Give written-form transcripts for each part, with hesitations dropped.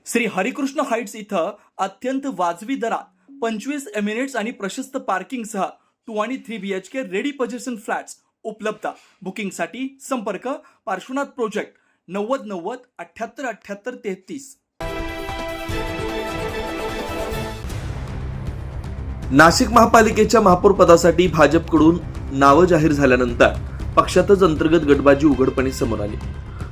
Shri Harikrishna Heights इथं अत्यंत वाजवी दरात 25 एमिरेट्स आणि प्रशस्त पार्किंगसह 2 आणि 3 BHK रेडी पोझिशन फ्लॅट्स उपलब्ध. बुकिंगसाठी संपर्क पार्श्वनाथ प्रोजेक्ट 9090 78 78 33. नाशिक महापालिकेच्या महापौर पदासाठी भाजपकडून नावं जाहीर झाल्यानंतर पक्षातच अंतर्गत गटबाजी उघडपणे समोर आली.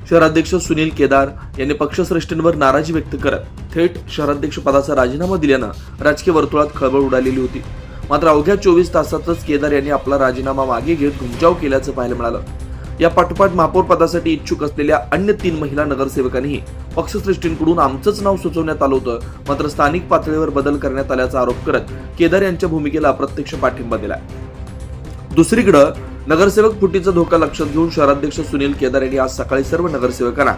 शहराध्यक्ष सुनील केदार यांनी पक्षश्रेष्ठींवर नाराजी व्यक्त करत थेट शहराध्यक्ष पदाचा राजीनामा दिल्यानं राजकीय वर्तुळात खळबळ उडालेली होती. मात्र अवघ्या 24 तासातच केदार यांनी आपला राजीनामा मागे घेत घुमजाव केल्याचं पाहायला मिळालं. या पाठोपाठ महापौर पदासाठी इच्छुक असलेल्या अन्य 3 महिला नगरसेवकांनीही पक्षश्रेष्ठींकडून आमचंच नाव सुचवण्यात आलं होतं. मात्र स्थानिक पातळीवर बदल करण्यात आल्याचा आरोप करत केदार यांच्या भूमिकेला अप्रत्यक्ष पाठिंबा दिला. दुसरीकडे नगरसेवक फुटीचा धोका लक्षात घेऊन शहराध्यक्ष सुनील केदार यांनी आज सकाळी सर्व नगरसेवकांना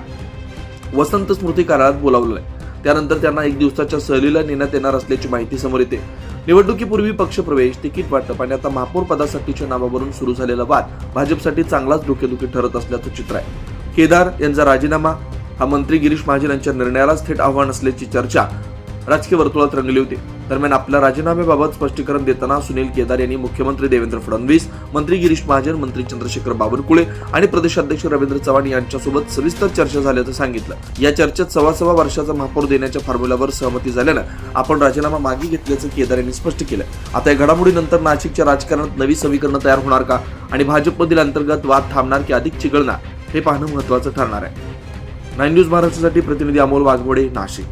वसंत स्मृती कार्यालयात बोलावलंय. त्यानंतर त्यांना 1 दिवसाच्या सहलीला नेण्यात येणार असल्याची माहिती समोर येते. निवडणुकीपूर्वी पक्षप्रवेश, तिकीट वाटप आणि आता महापौर पदासाठीच्या नावावरून सुरू झालेला वाद भाजपसाठी चांगलाच डोकेदुखी ठरत असल्याचं चित्र आहे. केदार यांचा राजीनामा हा मंत्री गिरीश महाजन यांच्या निर्णयालाच थेट आव्हान असल्याची चर्चा राजकीय वर्तुळात रंगली होती. दरम्यान आपल्या राजीनाम्याबाबत स्पष्टीकरण देताना सुनील केदार यांनी मुख्यमंत्री देवेंद्र फडणवीस, मंत्री गिरीश महाजन, मंत्री चंद्रशेखर बावनकुळे आणि प्रदेशाध्यक्ष रवींद्र चव्हाण यांच्यासोबत सविस्तर चर्चा झाल्याचं सांगितलं. या चर्चेत 1.25 वर्षाचा महापौर देण्याच्या फॉर्म्युल्यावर सहमती झाल्यानं आपण राजीनामा मागे घेतल्याचं केदार यांनी स्पष्ट केलं. आता या घडामोडीनंतर नाशिकच्या राजकारणात नवी समीकरणं तयार होणार का आणि भाजपमधील अंतर्गत वाद थांबणार की अधिक चिघळणार हे पाहणं महत्त्वाचं ठरणार आहे. 9 न्यूज महाराष्ट्रासाठी प्रतिनिधी अमोल वाघमोडे, नाशिक.